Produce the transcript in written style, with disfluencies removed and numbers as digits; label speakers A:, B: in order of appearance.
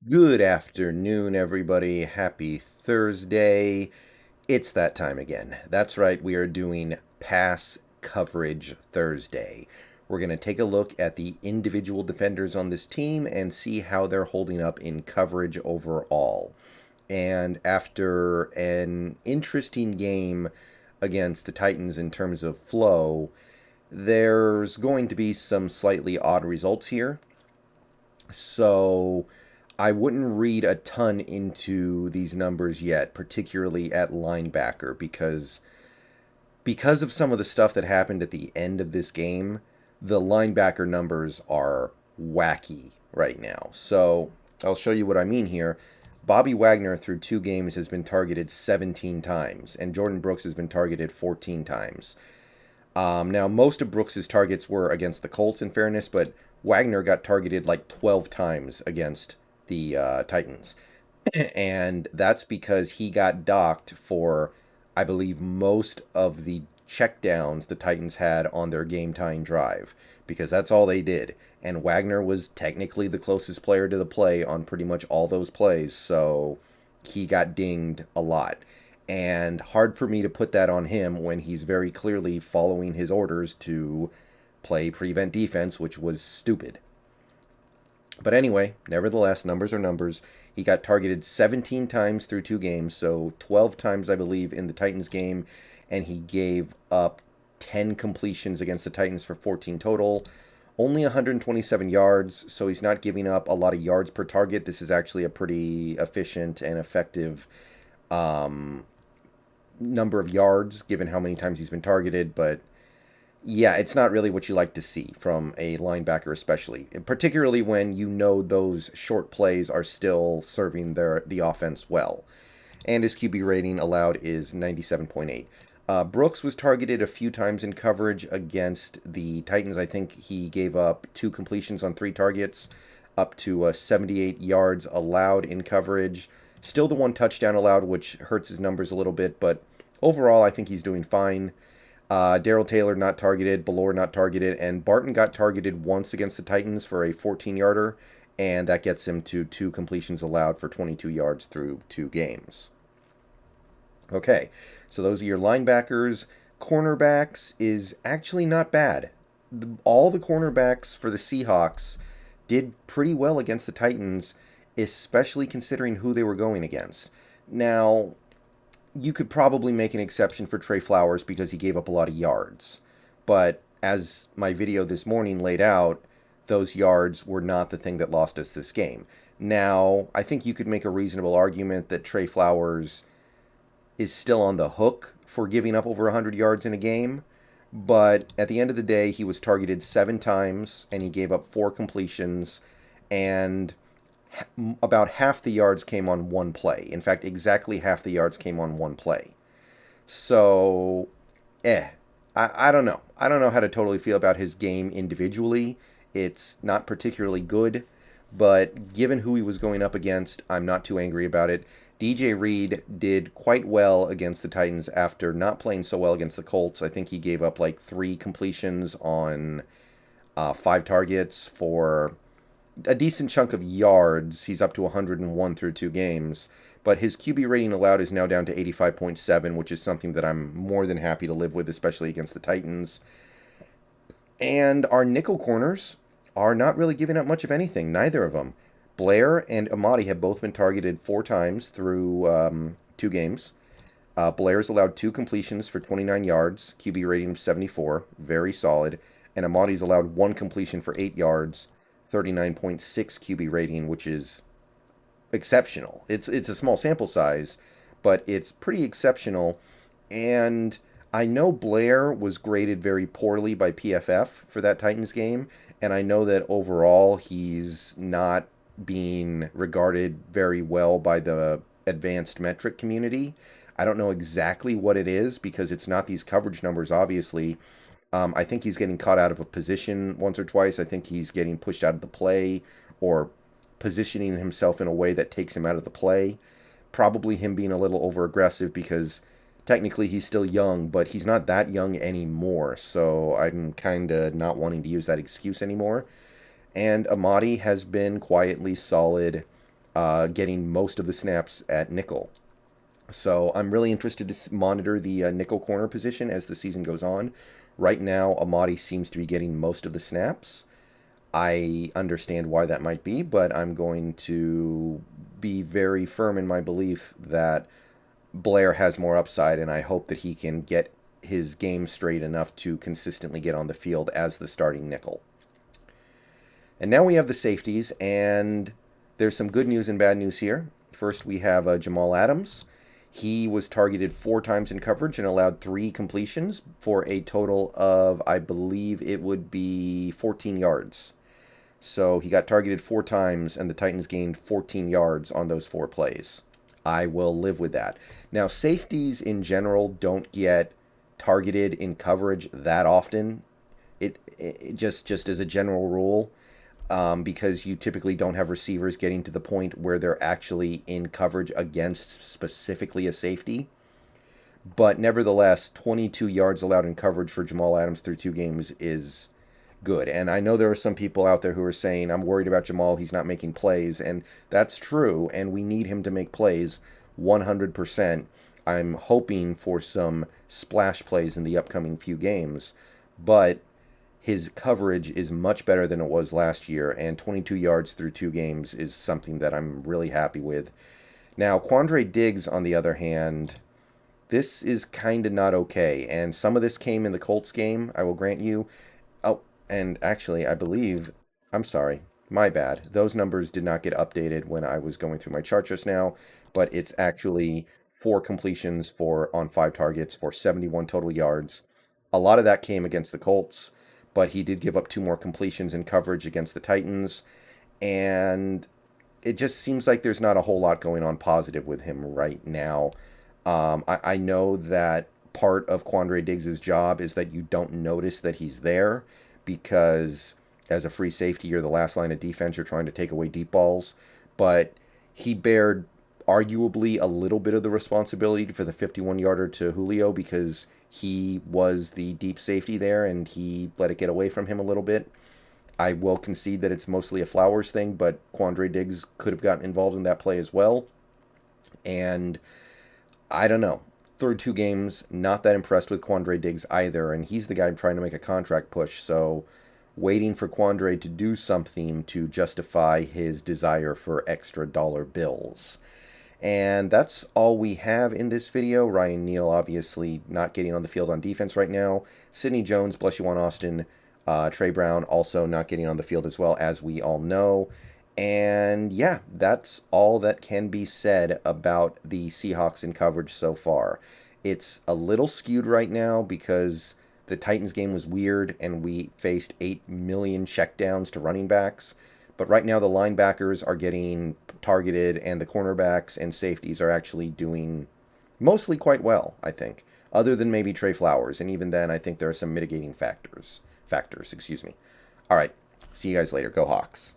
A: Good afternoon, everybody. Happy Thursday. It's that time again. That's right, we are doing Pass Coverage Thursday. We're going to take a look at the individual defenders on this team and see how they're holding up in coverage overall. And after an interesting game against the Titans in terms of flow, there's going to be some slightly odd results here. So I wouldn't read a ton into these numbers yet, particularly at linebacker, because of some of the stuff that happened at the end of this game, the linebacker numbers are wacky right now. So I'll show you what I mean here. Bobby Wagner through 2 games has been targeted 17 times, and Jordan Brooks has been targeted 14 times. Now, most of Brooks's targets were against the Colts, in fairness, but Wagner got targeted like 12 times against the Titans. And that's because he got docked for, I believe, most of the checkdowns the Titans had on their game tying drive, because that's all they did. And Wagner was technically the closest player to the play on pretty much all those plays, so he got dinged a lot. And hard for me to put that on him when he's very clearly following his orders to play prevent defense, which was stupid. But anyway, nevertheless, numbers are numbers. He got targeted 17 times through 2 games, so 12 times, I believe, in the Titans game, and he gave up 10 completions against the Titans for 14 total. Only 127 yards, so he's not giving up a lot of yards per target. This is actually a pretty efficient and effective number of yards, given how many times he's been targeted, but yeah, it's not really what you like to see from a linebacker, especially, particularly when you know those short plays are still serving the offense well. And his QB rating allowed is 97.8. Brooks was targeted a few times in coverage against the Titans. I think he gave up 2 completions on 3 targets, up to 78 yards allowed in coverage. Still the 1 touchdown allowed, which hurts his numbers a little bit, but overall, I think he's doing fine. Daryl Taylor not targeted, Ballore not targeted, and Barton got targeted once against the Titans for a 14-yarder, and that gets him to 2 completions allowed for 22 yards through 2 games. Okay, so those are your linebackers. Cornerbacks is actually not bad. All the cornerbacks for the Seahawks did pretty well against the Titans, especially considering who they were going against. Now, you could probably make an exception for Trey Flowers because he gave up a lot of yards. But as my video this morning laid out, those yards were not the thing that lost us this game. Now, I think you could make a reasonable argument that Trey Flowers is still on the hook for giving up over 100 yards in a game, but at the end of the day, he was targeted 7 times and he gave up 4 completions, and about half the yards came on one play. In fact, exactly half the yards came on one play. So, I don't know. I don't know how to totally feel about his game individually. It's not particularly good, but given who he was going up against, I'm not too angry about it. DJ Reed did quite well against the Titans after not playing so well against the Colts. I think he gave up like 3 completions on 5 targets for a decent chunk of yards. He's up to 101 through 2 games, but his QB rating allowed is now down to 85.7, which is something that I'm more than happy to live with, especially against the Titans. And our nickel corners are not really giving up much of anything, neither of them. Blair and Amati have both been targeted 4 times through 2 games. Blair's allowed 2 completions for 29 yards, QB rating of 74, very solid. And Amati's allowed 1 completion for 8 yards, 39.6 QB rating, which is exceptional. It's a small sample size, but it's pretty exceptional. And I know Blair was graded very poorly by PFF for that Titans game, and I know that overall he's not being regarded very well by the advanced metric community. I don't know exactly what it is because it's not these coverage numbers, obviously. I think he's getting caught out of a position once or twice. I think he's getting pushed out of the play or positioning himself in a way that takes him out of the play. Probably him being a little over aggressive because technically he's still young, but he's not that young anymore. So I'm kind of not wanting to use that excuse anymore. And Amati has been quietly solid getting most of the snaps at nickel. So I'm really interested to monitor the nickel corner position as the season goes on. Right now, Amadi seems to be getting most of the snaps. I understand why that might be, but I'm going to be very firm in my belief that Blair has more upside, and I hope that he can get his game straight enough to consistently get on the field as the starting nickel. And now we have the safeties, and there's some good news and bad news here. First, we have Jamal Adams. He was targeted 4 times in coverage and allowed 3 completions for a total of, I believe it would be 14 yards. So he got targeted 4 times, and the Titans gained 14 yards on those 4 plays. I will live with that. Now, safeties in general don't get targeted in coverage that often. It just as a general rule, because you typically don't have receivers getting to the point where they're actually in coverage against specifically a safety. But nevertheless, 22 yards allowed in coverage for Jamal Adams through 2 games is good. And I know there are some people out there who are saying, I'm worried about Jamal, he's not making plays. And that's true, and we need him to make plays 100%. I'm hoping for some splash plays in the upcoming few games. But his coverage is much better than it was last year, and 22 yards through 2 games is something that I'm really happy with. Now, Quandary Digs, on the other hand, this is kind of not okay, and some of this came in the Colts game, I will grant you. Oh, and actually, I believe, I'm sorry, my bad. Those numbers did not get updated when I was going through my chart just now, but it's actually 4 completions on 5 targets for 71 total yards. A lot of that came against the Colts, but he did give up 2 more completions in coverage against the Titans, and it just seems like there's not a whole lot going on positive with him right now. I know that part of Quandary Diggs' job is that you don't notice that he's there because as a free safety, you're the last line of defense. You're trying to take away deep balls. But he bared arguably a little bit of the responsibility for the 51-yarder to Julio because he was the deep safety there and he let it get away from him a little bit. I will concede that it's mostly a Flowers thing, but Quandary Diggs could have gotten involved in that play as well. And I don't know. Third 2 games, not that impressed with Quandary Diggs either, and he's the guy trying to make a contract push, so waiting for Quandary to do something to justify his desire for extra dollar bills. And that's all we have in this video. Ryan Neal obviously not getting on the field on defense right now. Sidney Jones, bless you on Austin. Trey Brown also not getting on the field as well, as we all know. And yeah, that's all that can be said about the Seahawks in coverage so far. It's a little skewed right now because the Titans game was weird and we faced 8 million checkdowns to running backs. But right now the linebackers are getting targeted and the cornerbacks and safeties are actually doing mostly quite well, I think. Other than maybe Trey Flowers, and even then I think there are some mitigating factors, excuse me. All right, see you guys later. Go Hawks.